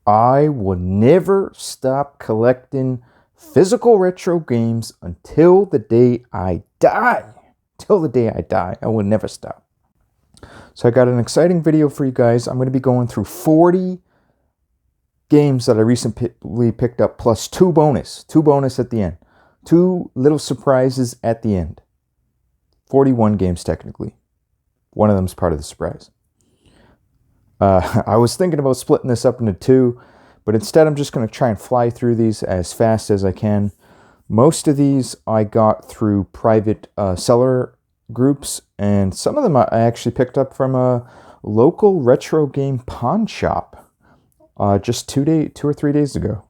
I will never stop collecting physical retro games until the day I die. Till the day I die, I will never stop. So I got an exciting video for you guys. I'm going to be going through 40 games that I recently picked up, plus two bonus at the end. Two little surprises at the end. 41 games technically. One of them is part of the surprise. I was thinking about splitting this up into two, but instead I'm just going to try and fly through these as fast as I can. Most of these I got through private seller groups, and some of them I actually picked up from a local retro game pawn shop just 2 or 3 days ago.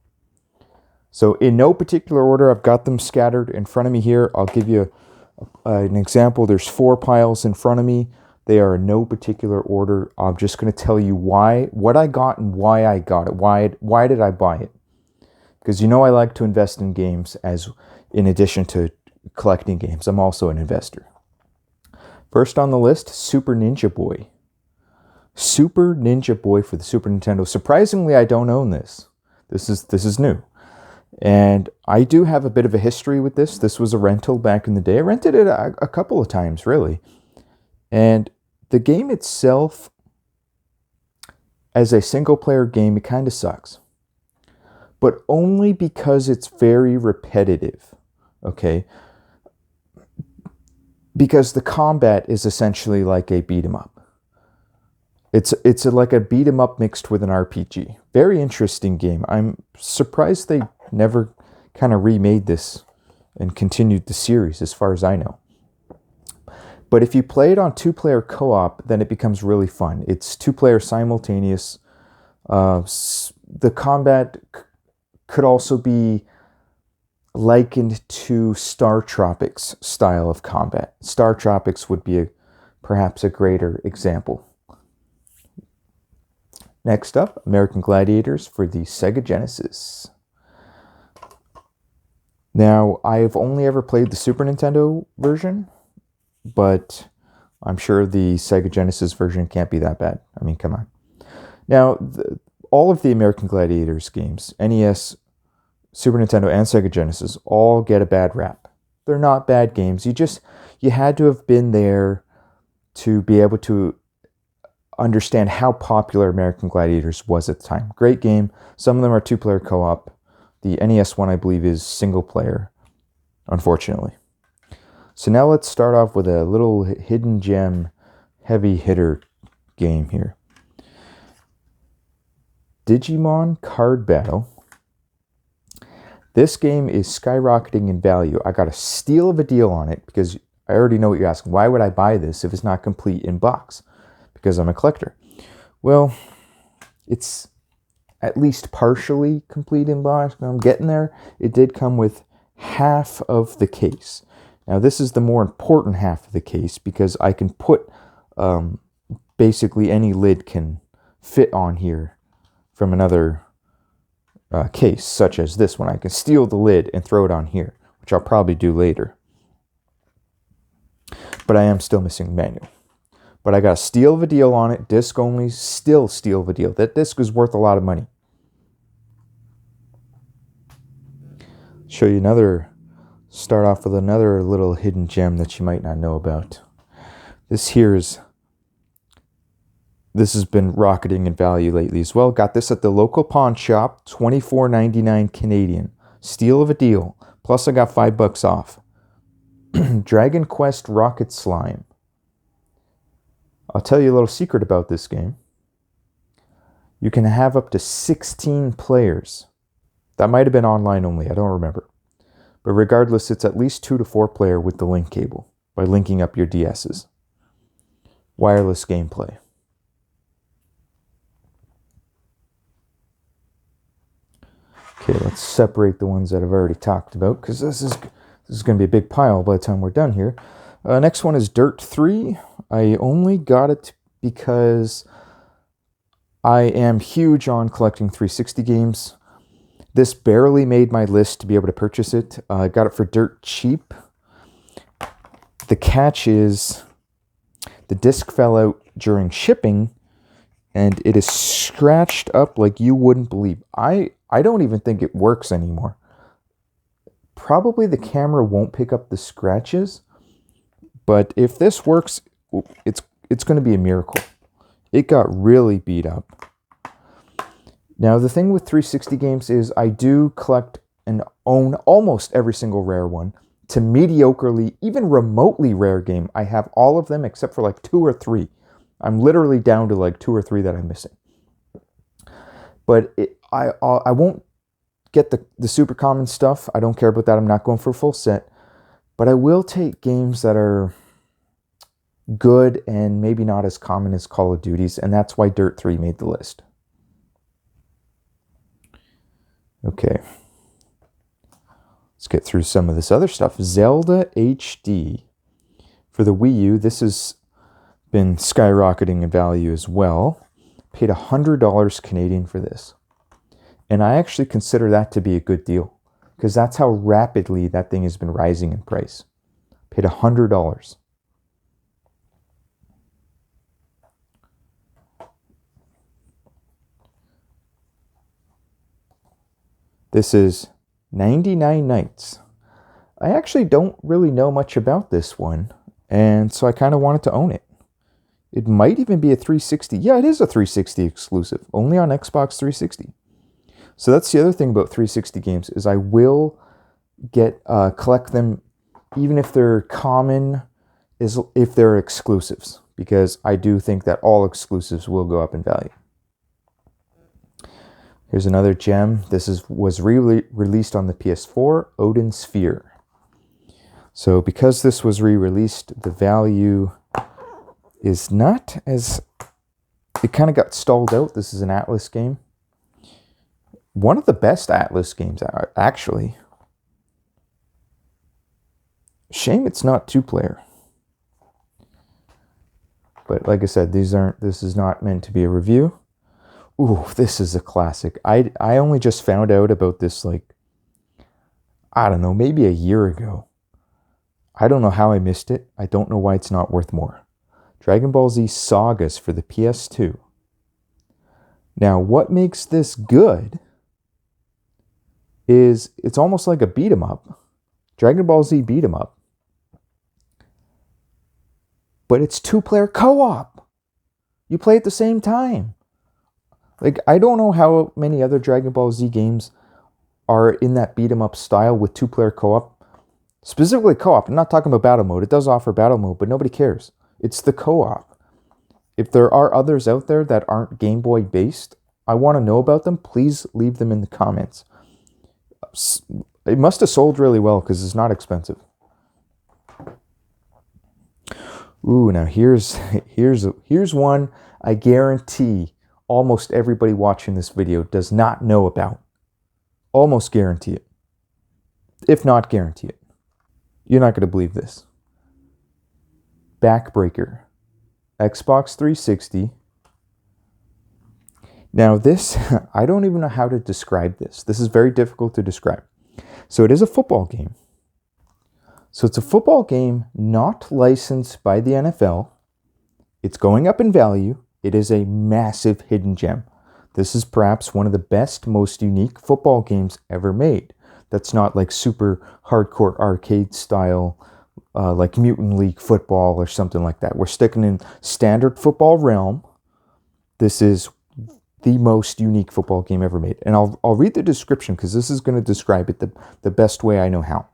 So in no particular order, I've got them scattered in front of me here. I'll give you an example. There's 4 piles in front of me. They are in no particular order. I'm just going to tell you what I got and why I got it. Why did I buy it? Because you know I like to invest in games as in addition to collecting games. I'm also an investor. First on the list, Super Ninja Boy. Super Ninja Boy for the Super Nintendo. Surprisingly, I don't own this. This is new. And I do have a bit of a history with this. This was a rental back in the day. I rented it a couple of times, really. And the game itself, as a single-player game, it kind of sucks. But only because it's very repetitive, okay? Because the combat is essentially like a beat-em-up. It's like a beat-em-up mixed with an RPG. Very interesting game. I'm surprised they never kind of remade this and continued the series, as far as I know. But if you play it on 2-player co-op, then it becomes really fun. It's 2-player simultaneous. The combat could also be likened to Star Tropics style of combat. Star Tropics would be perhaps a greater example. Next up, American Gladiators for the Sega Genesis. Now, I've only ever played the Super Nintendo version, but I'm sure the Sega Genesis version can't be that bad. I mean, come on. Now, all of the American Gladiators games, NES, Super Nintendo, and Sega Genesis, all get a bad rap. They're not bad games. You had to have been there to be able to understand how popular American Gladiators was at the time. Great game. Some of them are 2-player co-op. The NES one, I believe, is single-player, unfortunately. So now let's start off with a little hidden gem, heavy hitter game here. Digimon Card Battle. This game is skyrocketing in value. I got a steal of a deal on it because I already know what you're asking. Why would I buy this if it's not complete in box? Because I'm a collector. Well, it's at least partially complete in box. I'm getting there. It did come with half of the case. Now, this is the more important half of the case because I can put basically any lid can fit on here from another case, such as this one. I can steal the lid and throw it on here, which I'll probably do later. But I am still missing the manual. But I got a steal of a deal on it, disc only, still steal of a deal. That disc is worth a lot of money. Show you start off with another little hidden gem that you might not know about. This has been rocketing in value lately as well. Got this at the local pawn shop, $24.99 Canadian. Steal of a deal. Plus I got $5 off. Dragon Quest Rocket Slime. I'll tell you a little secret about this game. You can have up to 16 players. That might have been online only, I don't remember. But regardless, it's at least 2 to 4 player with the link cable by linking up your DSs. Wireless gameplay. Okay, let's separate the ones that I've already talked about because this is going to be a big pile by the time we're done here. Next one is Dirt 3. I only got it because I am huge on collecting 360 games. This barely made my list to be able to purchase it. I got it for dirt cheap. The catch is the disc fell out during shipping, and it is scratched up like you wouldn't believe. I don't even think it works anymore. Probably the camera won't pick up the scratches, but if this works, it's going to be a miracle. It got really beat up. Now, the thing with 360 games is I do collect and own almost every single rare one. To mediocrely, even remotely rare game, I have all of them except for like 2 or 3. I'm literally down to like 2 or 3 that I'm missing. But I won't get the super common stuff. I don't care about that. I'm not going for a full set. But I will take games that are good and maybe not as common as Call of Duty's, and that's why Dirt 3 made the list. Okay. Let's get through some of this other stuff. Zelda HD. For the Wii U, this has been skyrocketing in value as well. Paid $100 Canadian for this. And I actually consider that to be a good deal, because that's how rapidly that thing has been rising in price. Paid $100. This is 99 Nights. I actually don't really know much about this one, and so I kind of wanted to own it. It might even be a 360. Yeah, it is a 360 exclusive, only on Xbox 360. So that's the other thing about 360 games, is I will collect them even if they're common, if they're exclusives, because I do think that all exclusives will go up in value. Here's another gem. This was re-released on the PS4, Odin Sphere. So because this was re-released, the value is not as... It kind of got stalled out. This is an Atlas game. One of the best Atlas games, actually. Shame it's not 2-player. But like I said, this is not meant to be a review. Ooh, this is a classic. I only just found out about this, like, I don't know, maybe a year ago. I don't know how I missed it. I don't know why it's not worth more. Dragon Ball Z Sagas for the PS2. Now, what makes this good is it's almost like a beat 'em up. Dragon Ball Z beat 'em up. But it's 2-player co-op. You play at the same time. Like, I don't know how many other Dragon Ball Z games are in that beat-em-up style with 2-player co-op. Specifically co-op. I'm not talking about battle mode. It does offer battle mode, but nobody cares. It's the co-op. If there are others out there that aren't Game Boy based, I want to know about them. Please leave them in the comments. It must have sold really well because it's not expensive. Ooh, now here's one I guarantee almost everybody watching this video does not know about. Almost guarantee it. If not guarantee it. You're not going to believe this. Backbreaker. Xbox 360. Now this, I don't even know how to describe this. This is very difficult to describe. So it is a football game. So it's a football game not licensed by the NFL. It's going up in value. It is a massive hidden gem. This is perhaps one of the best, most unique football games ever made. That's not like super hardcore arcade style, like Mutant League football or something like that. We're sticking in standard football realm. This is the most unique football game ever made. And I'll read the description because this is going to describe it the best way I know how.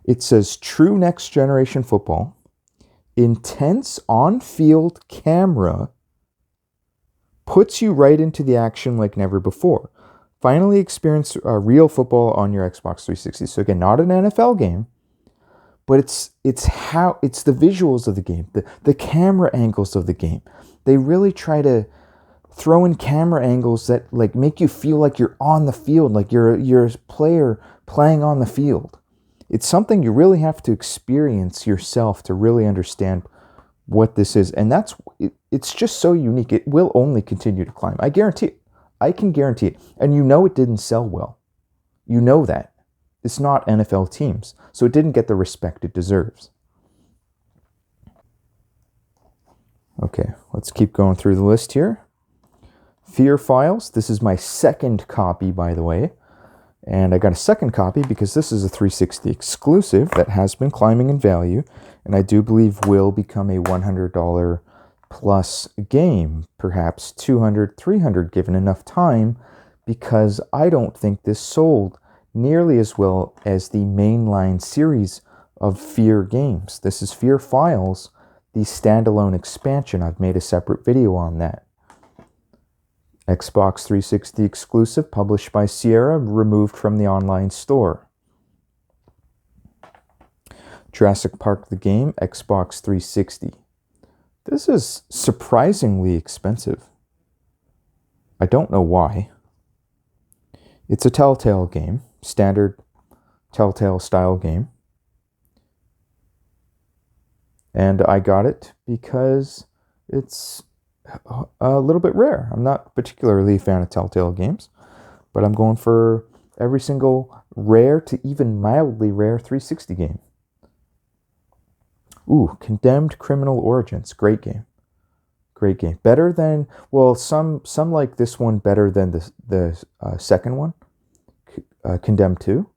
It says, true next generation football. Intense on-field camera puts you right into the action like never before. Finally experience real football on your Xbox 360. So again, not an NFL game, but it's the visuals of the game, the camera angles of the game. They really try to throw in camera angles that like make you feel like you're on the field, like you're a player playing on the field. It's something you really have to experience yourself to really understand what this is. And it's just so unique. It will only continue to climb. I guarantee it. I can guarantee it. And you know it didn't sell well. You know that. It's not NFL teams. So it didn't get the respect it deserves. Okay, let's keep going through the list here. Fear Files. This is my second copy, by the way. And I got a second copy because this is a 360 exclusive that has been climbing in value, and I do believe will become a $100 plus game, perhaps 200, 300 given enough time, because I don't think this sold nearly as well as the mainline series of Fear games. This is Fear Files, the standalone expansion. I've made a separate video on that. Xbox 360 exclusive, published by Sierra, removed from the online store. Jurassic Park the game, Xbox 360. This is surprisingly expensive. I don't know why. It's a Telltale game, standard Telltale style game. And I got it because it's a little bit rare. I'm not particularly a fan of Telltale games, but I'm going for every single rare to even mildly rare 360 game. Ooh, Condemned Criminal Origins. Great game. Great game. Better than, well, some like this one better than the second one, Condemned 2.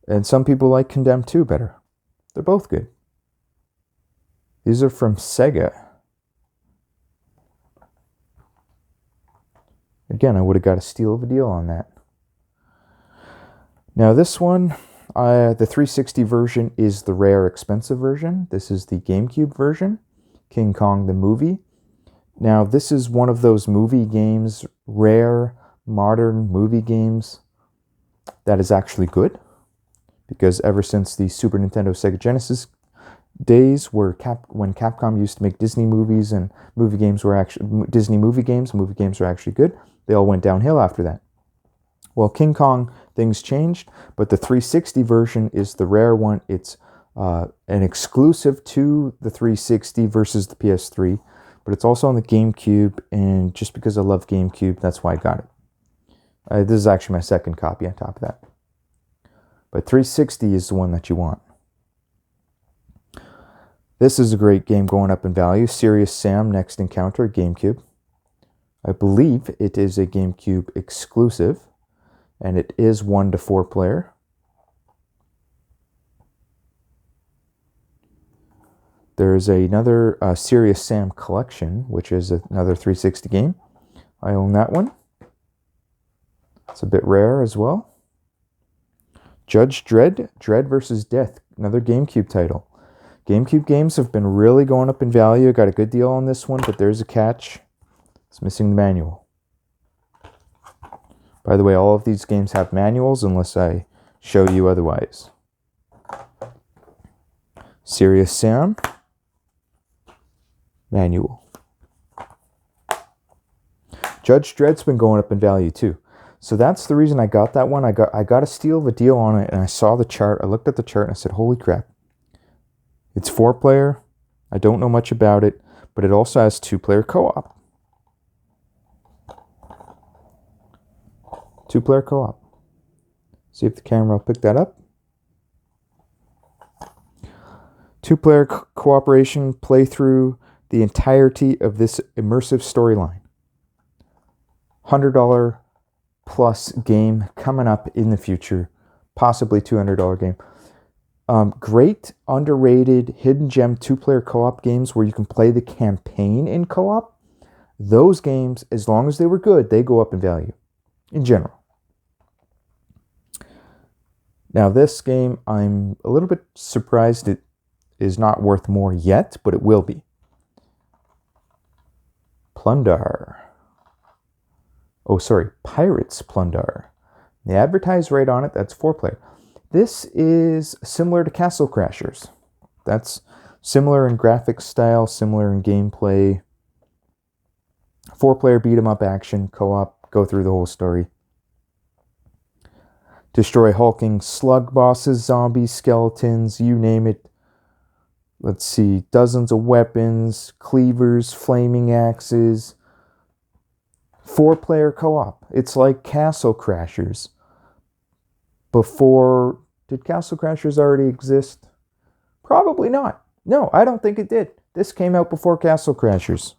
And some people like Condemned 2 better. They're both good. These are from Sega. Again, I would have got a steal of a deal on that. Now this one, the 360 version is the rare expensive version. This is the GameCube version, King Kong the movie. Now this is one of those movie games, rare modern movie games, that is actually good. Because ever since the Super Nintendo Sega Genesis days when Capcom used to make Disney movies and movie games were actually movie games were actually good. They all went downhill after that. Well, King Kong, things changed, but the 360 version is the rare one. It's an exclusive to the 360 versus the PS3, but it's also on the GameCube, and just because I love GameCube, that's why I got it. This is actually my second copy on top of that. But 360 is the one that you want. This is a great game going up in value. Serious Sam Next Encounter, GameCube. I believe it is a GameCube exclusive, and it is 1 to 4 player. There's another Serious Sam Collection, which is another 360 game. I own that one. It's a bit rare as well. Judge Dredd, Dredd vs. Death, another GameCube title. GameCube games have been really going up in value. Got a good deal on this one, but there's a catch. It's missing the manual. By the way, all of these games have manuals unless I show you otherwise. Serious Sam. Manual. Judge Dredd's been going up in value too. So that's the reason I got that one. I got a steal of a deal on it, and I saw the chart. I looked at the chart and I said, holy crap. It's 4 player. I don't know much about it, but it also has 2 player co-op. 2 player co-op. See if the camera will pick that up. 2 player cooperation, play through the entirety of this immersive storyline. $100 plus game coming up in the future. Possibly $200 game. Great, underrated, hidden gem 2 player co-op games where you can play the campaign in co-op. Those games, as long as they were good, they go up in value. In general. Now this game, I'm a little bit surprised it is not worth more yet, but it will be. Plunder. Oh, sorry, Pirates Plunder. They advertise right on it, that's 4 player. This is similar to Castle Crashers. That's similar in graphics style, similar in gameplay. 4 player beat 'em up action, co-op, go through the whole story. Destroy hulking slug bosses, zombies, skeletons, you name it. Let's see, dozens of weapons, cleavers, flaming axes. 4 player co-op. It's like Castle Crashers. Did Castle Crashers already exist? Probably not. No, I don't think it did. This came out before Castle Crashers.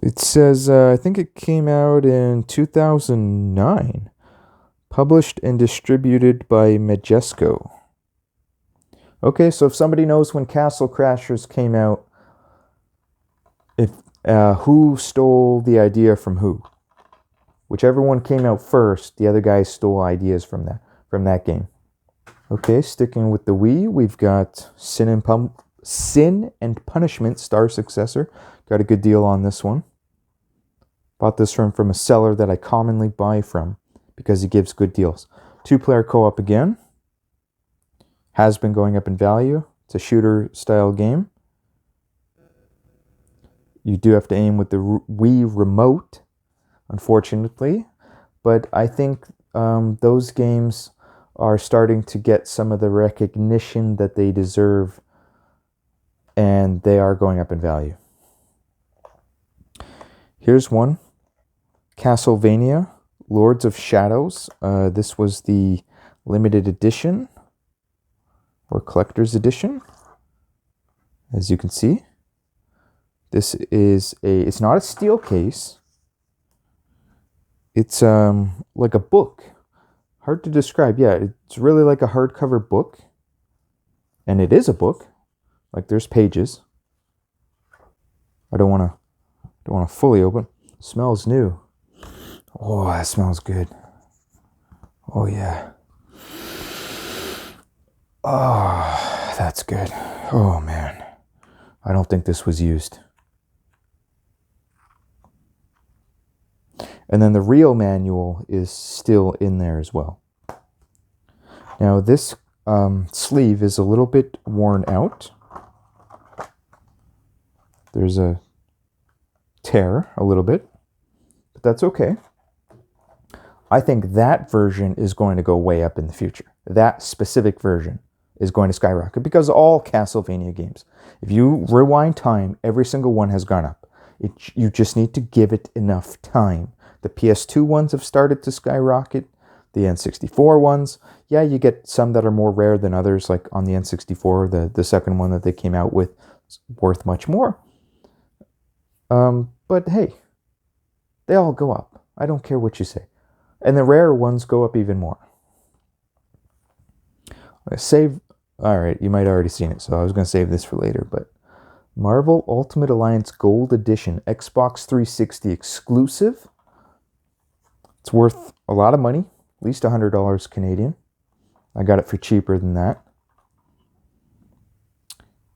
It says, I think it came out in 2009. Published and distributed by Majesco. Okay, so if somebody knows when Castle Crashers came out, if who stole the idea from who? Whichever one came out first, the other guys stole ideas from that game. Okay, sticking with the Wii, we've got Sin and Punishment Star Successor. Got a good deal on this one. Bought this from a seller that I commonly buy from because he gives good deals. 2-player co-op again. Has been going up in value. It's a shooter style game. You do have to aim with the Wii remote, unfortunately. But I think those games are starting to get some of the recognition that they deserve, and they are going up in value. Here's one. Castlevania, Lords of Shadows. This was the limited edition or collector's edition. As you can see, this is it's not a steel case. It's like a book. Hard to describe. Yeah, it's really like a hardcover book. And it is a book. Like there's pages. I don't want to fully open. It smells new. Oh, that smells good. Oh yeah. Oh, that's good. Oh man. I don't think this was used. And then the real manual is still in there as well. Now this sleeve is a little bit worn out. There's a tear a little bit, but that's okay. I think that version is going to go way up in the future. That specific version is going to skyrocket because all Castlevania games, if you rewind time, every single one has gone up. You just need to give it enough time. The PS2 ones have started to skyrocket. The N64 ones, yeah, you get some that are more rare than others, like on the N64, the second one that they came out with is worth much more. But hey, they all go up. I don't care what you say. And the rare ones go up even more. Alright, you might have already seen it, so I was going to save this for later, but Marvel Ultimate Alliance Gold Edition, Xbox 360 exclusive. It's worth a lot of money, at least $100 Canadian. I got it for cheaper than that.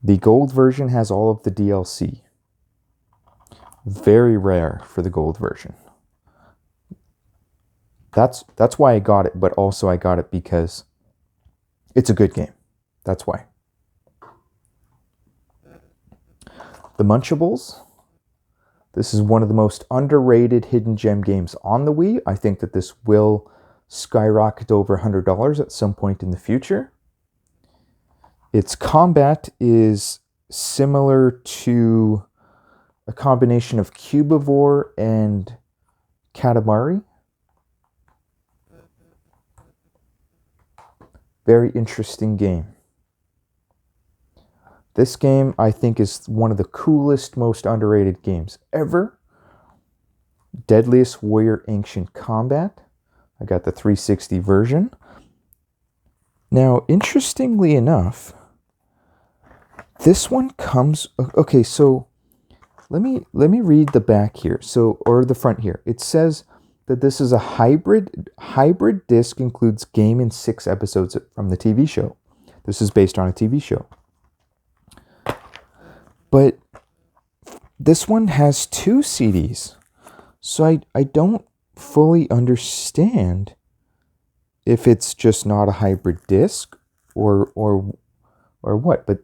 The gold version has all of the DLC. Very rare for the gold version. That's why I got it, but also I got it because it's a good game. That's why. The Munchables. This is one of the most underrated hidden gem games on the Wii. I think that this will skyrocket over $100 at some point in the future. Its combat is similar to a combination of Cubivore and Katamari. Very interesting game. This game, I think, is one of the coolest, most underrated games ever. Deadliest Warrior Ancient Combat. I got the 360 version. Now, interestingly enough, this one comes... Okay, so let me read the back here. Or the front here. It says that this is a hybrid disc, includes game and 6 episodes from the TV show. This is based on a TV show. But this one has 2 CDs. So I don't fully understand if it's just not a hybrid disc or what. But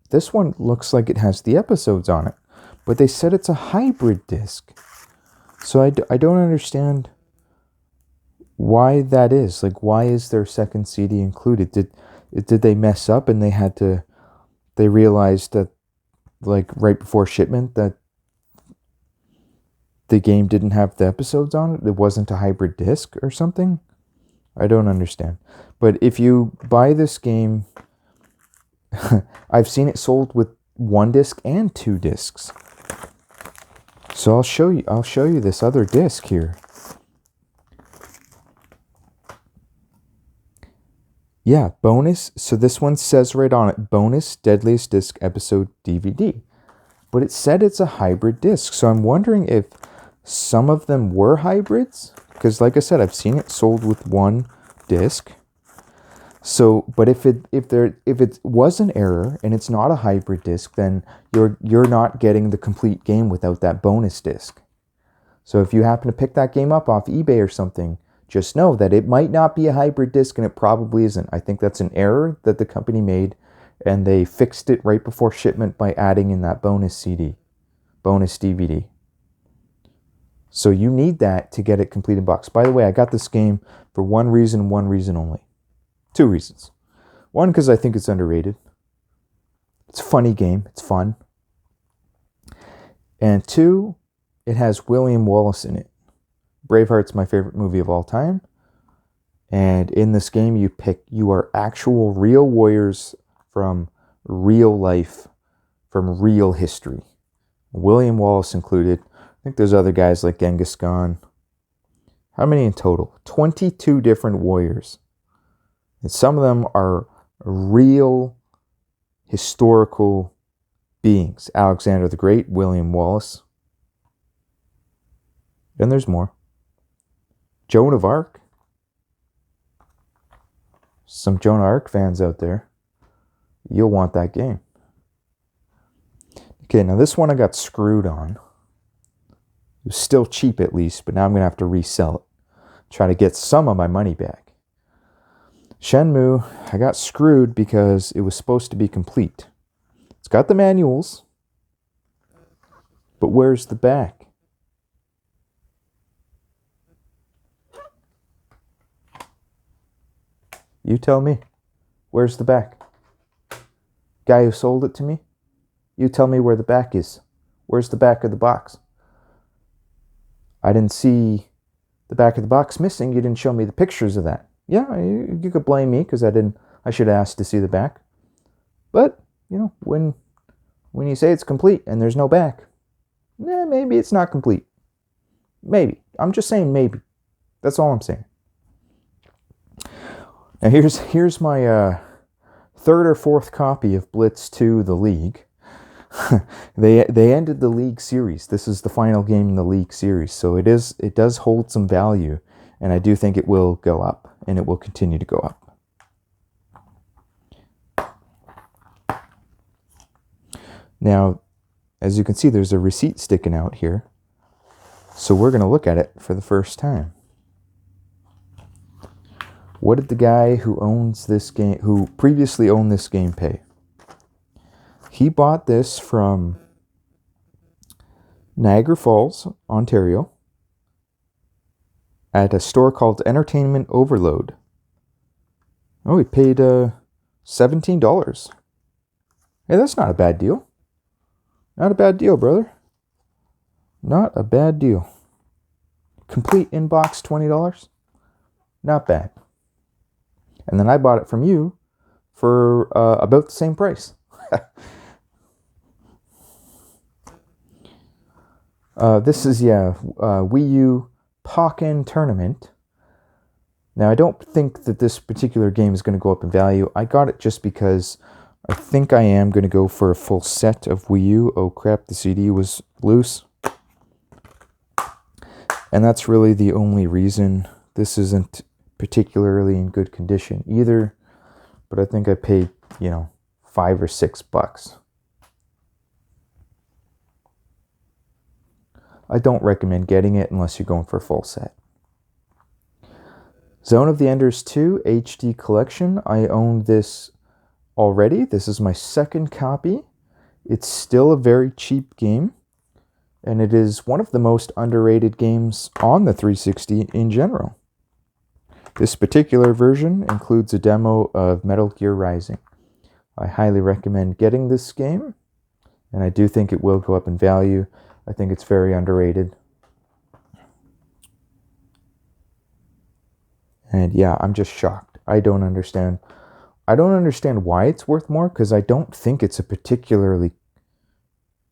this one looks like it has the episodes on it. But they said it's a hybrid disc. So I don't understand why that is. Like, why is their second CD included? Did they mess up and they realized that, like, right before shipment that the game didn't have the episodes on it? It wasn't a hybrid disc or something? I don't understand. But if you buy this game, I've seen it sold with 1 disc and 2 discs. So I'll show you this other disc here. Yeah, bonus. So this one says right on it, bonus Deadliest Disc Episode DVD. But it said it's a hybrid disc. So I'm wondering if some of them were hybrids. Because like I said, I've seen it sold with 1 disc. So, but if it was an error and it's not a hybrid disc, then you're not getting the complete game without that bonus disc. So if you happen to pick that game up off eBay or something, just know that it might not be a hybrid disc, and it probably isn't. I think that's an error that the company made, and they fixed it right before shipment by adding in that bonus bonus DVD. So you need that to get it complete in box. By the way, I got this game for one reason only. 2 reasons. 1, because I think it's underrated. It's a funny game. It's fun. And 2, it has William Wallace in it. Braveheart's my favorite movie of all time. And in this game, you are actual real warriors from real life, from real history. William Wallace included. I think there's other guys like Genghis Khan. How many in total? 22 different warriors. And some of them are real historical beings. Alexander the Great, William Wallace. And there's more. Joan of Arc. Some Joan of Arc fans out there. You'll want that game. Okay, now this one I got screwed on. It was still cheap at least, but now I'm going to have to resell it. Try to get some of my money back. Shenmue, I got screwed because it was supposed to be complete. It's got the manuals, but where's the back? You tell me. Where's the back? Guy who sold it to me? You tell me where the back is. Where's the back of the box? I didn't see the back of the box missing. You didn't show me the pictures of that. Yeah, you could blame me because I should have asked to see the back. But, when you say it's complete and there's no back, maybe it's not complete. Maybe. I'm just saying maybe. That's all I'm saying. Now here's my 3rd or 4th copy of Blitz 2 The League. They ended the League series. This is the final game in the League series. So it does hold some value, and I do think it will go up. And it will continue to go up. Now, as you can see, there's a receipt sticking out here. So we're going to look at it for the first time. What did the guy who previously owned this game pay? He bought this from Niagara Falls, Ontario, at a store called Entertainment Overload. Oh, he paid $17. Hey, that's not a bad deal. Not a bad deal, brother. Not a bad deal. Complete inbox, $20. Not bad. And then I bought it from you for about the same price. This is, Wii U Pokken Tournament. Now, I don't think that this particular game is going to go up in value. I got it just because I think I am going to go for a full set of Wii U. Oh crap, the CD was loose. And that's really the only reason. This isn't particularly in good condition either. But I think I paid, $5 or $6. I don't recommend getting it unless you're going for a full set. Zone of the Enders 2 HD Collection. I own this already. This is my 2nd copy. It's still a very cheap game. And it is one of the most underrated games on the 360 in general. This particular version includes a demo of Metal Gear Rising. I highly recommend getting this game. And I do think it will go up in value. I think it's very underrated. And yeah, I'm just shocked. I don't understand why it's worth more, because I don't think it's a particularly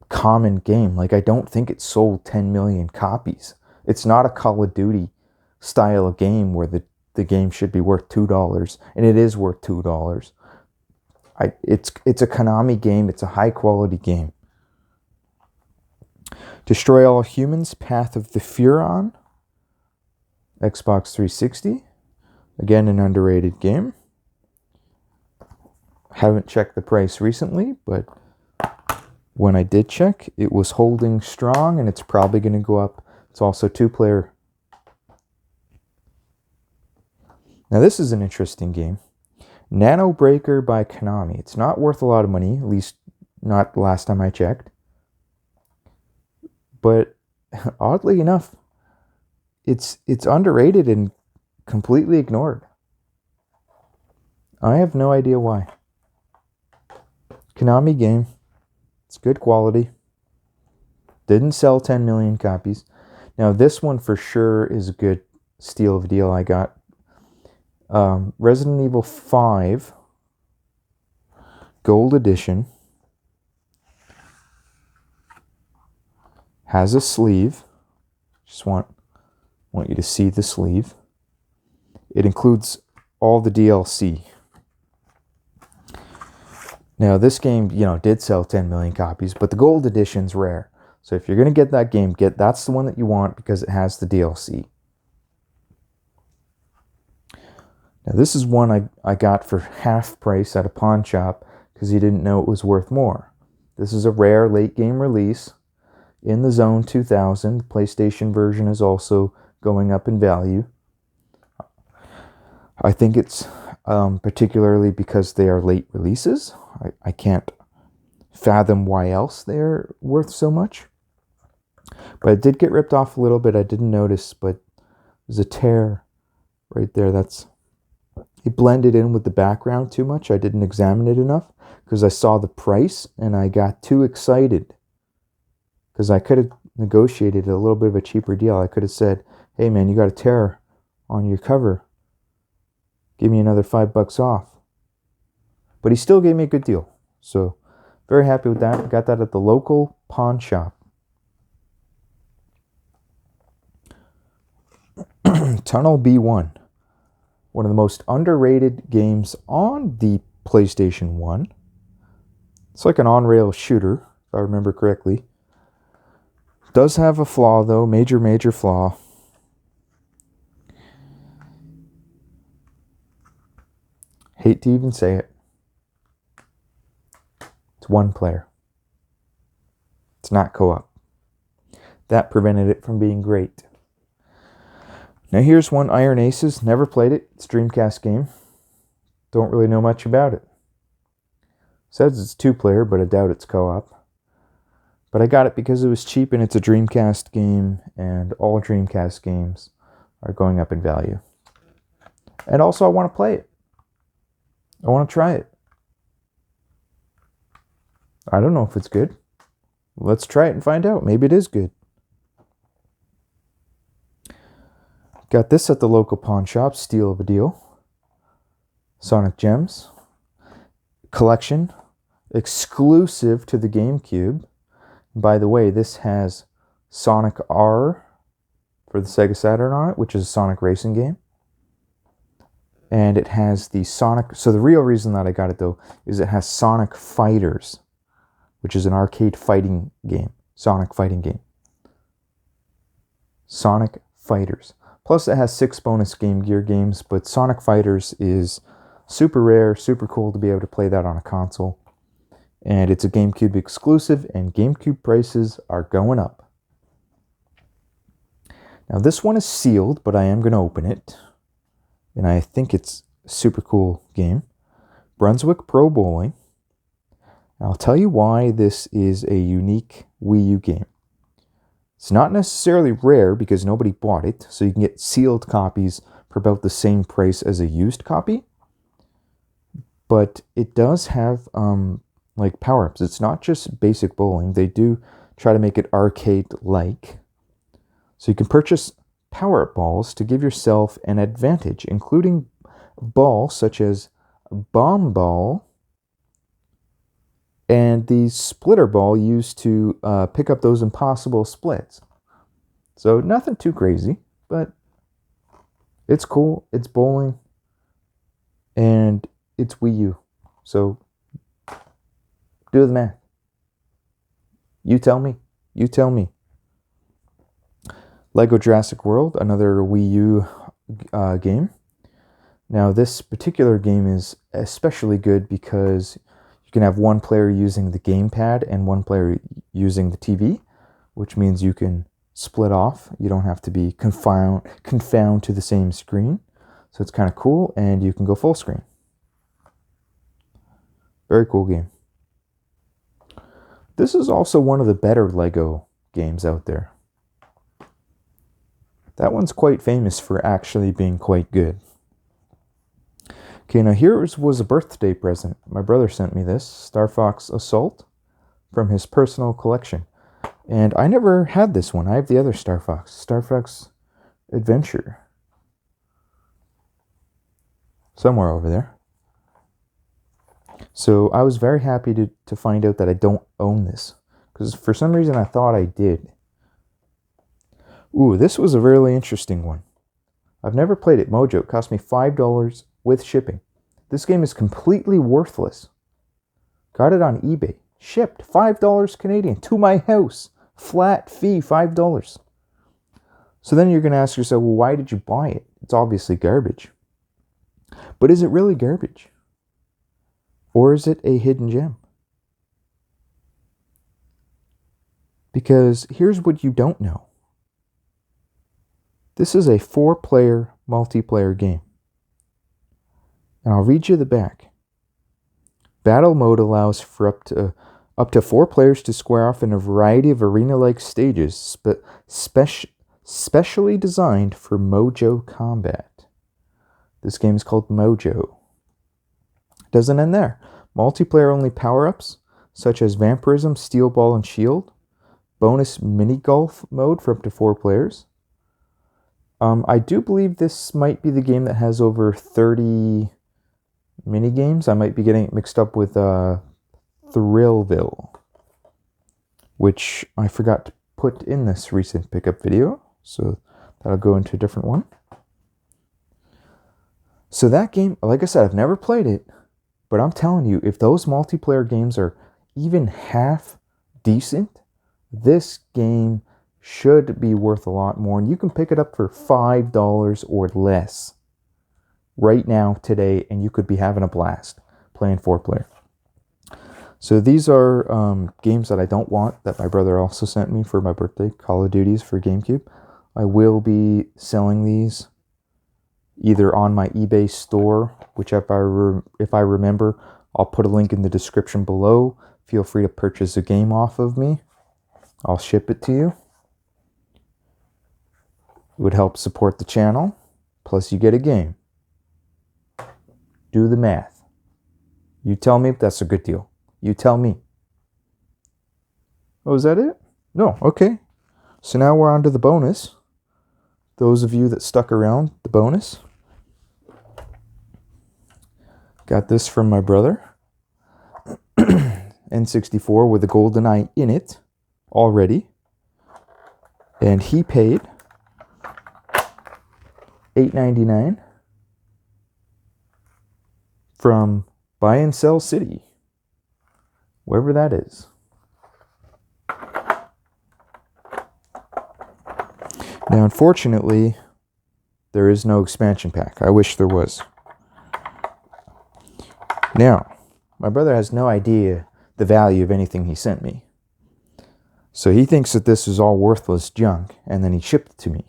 common game. Like, I don't think it sold 10 million copies. It's not a Call of Duty style of game where the game should be worth $2, and it is worth $2. It's a Konami game. It's a high quality game. Destroy All Humans, Path of the Furon, Xbox 360. Again, an underrated game. Haven't checked the price recently, but when I did check, it was holding strong, and it's probably going to go up. It's also 2-player. Now this is an interesting game. Nano Breaker by Konami. It's not worth a lot of money, at least not the last time I checked. But oddly enough, it's underrated and completely ignored. I have no idea why. Konami game. It's good quality. Didn't sell 10 million copies. Now this one for sure is a good steal of a deal I got. Resident Evil 5 Gold Edition has a sleeve. Just want you to see the sleeve. It includes all the DLC. Now this game, did sell 10 million copies, but the Gold Edition's rare. So if you're going to get that game, that's the one that you want because it has the DLC. Now this is one I got for half price at a pawn shop because he didn't know it was worth more. This is a rare late game release in the Zone 2000. The PlayStation version is also going up in value. I think it's particularly because they are late releases. I can't fathom why else they're worth so much. But it did get ripped off a little bit. I didn't notice, but there's a tear right there. It blended in with the background too much. I didn't examine it enough because I saw the price and I got too excited. Because I could have negotiated a little bit of a cheaper deal. I could have said, hey man, you got a tear on your cover. Give me another $5 off. But he still gave me a good deal. So very happy with that. Got that at the local pawn shop. Tunnel B1. One of the most underrated games on the PlayStation 1. It's like an on-rail shooter, if I remember correctly. Does have a flaw, though. Major flaw. Hate to even say it. It's one player. It's not co-op. That prevented it from being great. Now here's one, Iron Aces. Never played it. It's a Dreamcast game. Don't really know much about it. Says it's 2-player, but I doubt it's co-op. But I got it because it was cheap and it's a Dreamcast game, and all Dreamcast games are going up in value. And also I want to play it. I want to try it. I don't know if it's good. Let's try it and find out. Maybe it is good. Got this at the local pawn shop. Steal of a deal. Sonic Gems. Collection. Exclusive to the GameCube. By the way, this has Sonic R for the Sega Saturn on it, which is a Sonic racing game. And it has the Sonic... So the real reason that I got it, though, is it has Sonic Fighters, which is an arcade fighting game. Sonic fighting game. Sonic Fighters. Plus, it has 6 bonus Game Gear games, but Sonic Fighters is super rare, super cool to be able to play that on a console. And it's a GameCube exclusive, and GameCube prices are going up. Now, this one is sealed, but I am going to open it. And I think it's a super cool game. Brunswick Pro Bowling. And I'll tell you why this is a unique Wii U game. It's not necessarily rare because nobody bought it, so you can get sealed copies for about the same price as a used copy. But it does have like power-ups. It's not just basic bowling. They do try to make it arcade-like. So you can purchase power-up balls to give yourself an advantage, including balls such as bomb ball and the splitter ball used to pick up those impossible splits. So nothing too crazy, but it's cool. It's bowling, and it's Wii U. So do the math. You tell me. You tell me. Lego Jurassic World, another Wii U game. Now, this particular game is especially good because you can have one player using the gamepad and one player using the TV, which means you can split off. You don't have to be confound to the same screen. So it's kind of cool, and you can go full screen. Very cool game. This is also one of the better Lego games out there. That one's quite famous for actually being quite good. Okay, now here was a birthday present. My brother sent me this, Star Fox Assault, from his personal collection. And I never had this one. I have the other Star Fox Adventure. Somewhere over there. So I was very happy to find out that I don't own this. Because for some reason I thought I did. Ooh, this was a really interesting one. I've never played it. Mojo. It cost me $5 with shipping. This game is completely worthless. Got it on eBay. Shipped $5 Canadian to my house. Flat fee, $5. So then you're going to ask yourself, well, why did you buy it? It's obviously garbage. But is it really garbage? Or is it a hidden gem? Because here's what you don't know. This is a 4-player multiplayer game. And I'll read you the back. Battle mode allows for up to 4 players to square off in a variety of arena-like stages, specially designed for Mojo combat. This game is called Mojo. Doesn't end there. Multiplayer-only power-ups, such as Vampirism, Steel Ball, and Shield. Bonus mini-golf mode for up to 4 players. I do believe this might be the game that has over 30 mini-games. I might be getting it mixed up with Thrillville, which I forgot to put in this recent pickup video, so that'll go into a different one. So that game, like I said, I've never played it, but I'm telling you, if those multiplayer games are even half decent, this game should be worth a lot more, and you can pick it up for $5 or less right now, today, and you could be having a blast playing 4-player. So these are games that I don't want, that my brother also sent me for my birthday, Call of Duties for GameCube. I will be selling these either on my eBay store, which if I remember, I'll put a link in the description below. Feel free to purchase a game off of me. I'll ship it to you. It would help support the channel. Plus you get a game. Do the math. You tell me if that's a good deal. You tell me. Oh, is that it? No, okay. So now we're on to the bonus. Those of you that stuck around, the bonus. Got this from my brother. N64 with a GoldenEye in it already. And he paid $8.99 from Buy and Sell City, wherever that is. Now, unfortunately, there is no expansion pack. I wish there was. Now, my brother has no idea the value of anything he sent me. So he thinks that this is all worthless junk, and then he shipped it to me.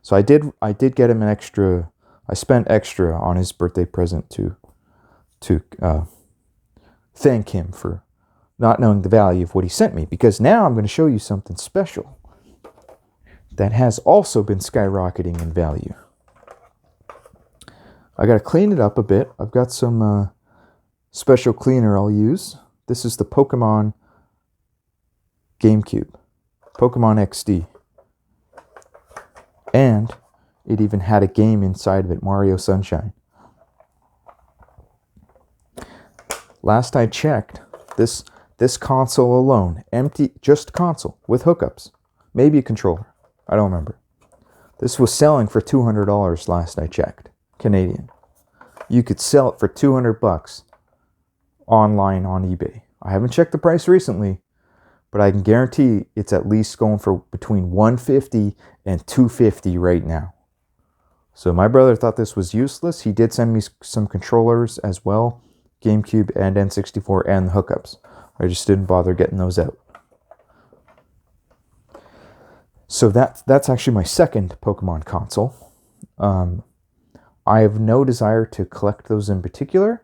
So I did get him an extra. I spent extra on his birthday present to thank him for not knowing the value of what he sent me, because now I'm going to show you something special that has also been skyrocketing in value. I got to clean it up a bit. I've got some special cleaner I'll use. This is the Pokemon GameCube, Pokemon XD. And It even had a game inside of it, Mario Sunshine. Last I checked, this console alone, empty, just console with hookups, maybe a controller, I don't remember. This was selling for $200 last I checked, Canadian. You could sell it for $200 online on eBay. I haven't checked the price recently, but I can guarantee it's at least going for between $150 and $250 right now. So my brother thought this was useless. He did send me some controllers as well, GameCube and N64 and the hookups. I just didn't bother getting those out. So that's actually my second Pokemon console. I have no desire to collect those in particular,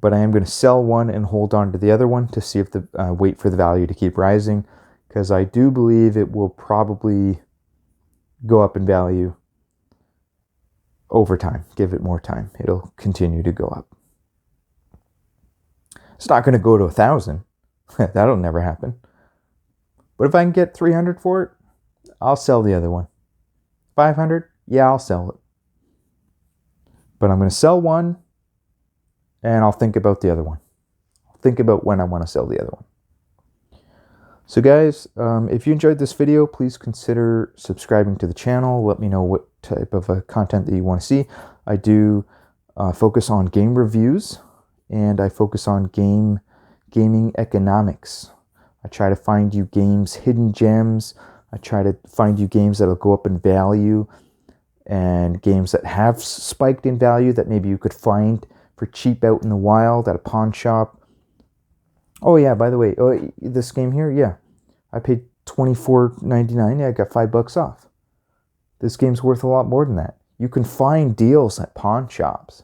but I am going to sell one and hold on to the other one to see if wait for the value to keep rising, because I do believe it will probably go up in value over time. Give it more time. It'll continue to go up. It's not going to go to 1,000. That'll never happen. But if I can get 300 for it, I'll sell the other one. 500? Yeah, I'll sell it. But I'm going to sell one, and I'll think about the other one. I'll think about when I want to sell the other one. So guys, if you enjoyed this video, please consider subscribing to the channel. Let me know what type of content that you want to see. I do focus on game reviews, and I focus on gaming economics. I try to find you games, hidden gems. I try to find you games that'll go up in value, and games that have spiked in value that maybe you could find for cheap out in the wild at a pawn shop. Oh yeah, by the way, this game here, yeah, I paid $24.99. Yeah, I got $5 off. This game's worth a lot more than that. You can find deals at pawn shops.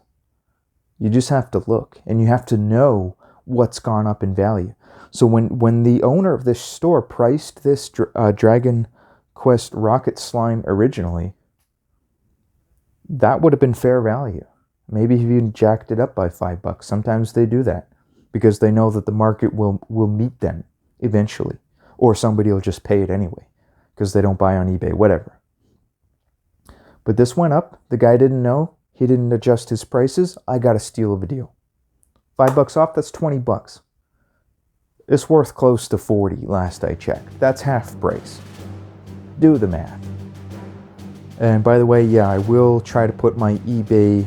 You just have to look, and you have to know what's gone up in value. So when the owner of this store priced this Dragon Quest Rocket Slime originally, that would have been fair value. Maybe if you jacked it up by $5. Sometimes they do that because they know that the market will meet them eventually, or somebody will just pay it anyway because they don't buy on eBay, whatever. But this went up. The guy didn't know. He didn't adjust his prices. I got a steal of a deal. $5 off, that's $20. It's worth close to 40 last I checked. That's half price. Do the math. And by the way, yeah, I will try to put my eBay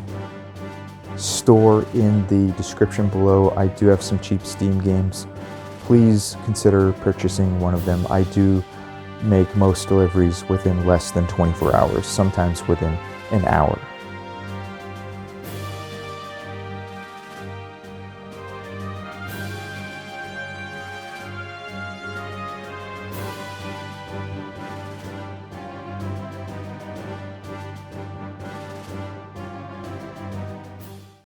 store in the description below. I do have some cheap Steam games. Please consider purchasing one of them. I do make most deliveries within less than 24 hours, sometimes within an hour.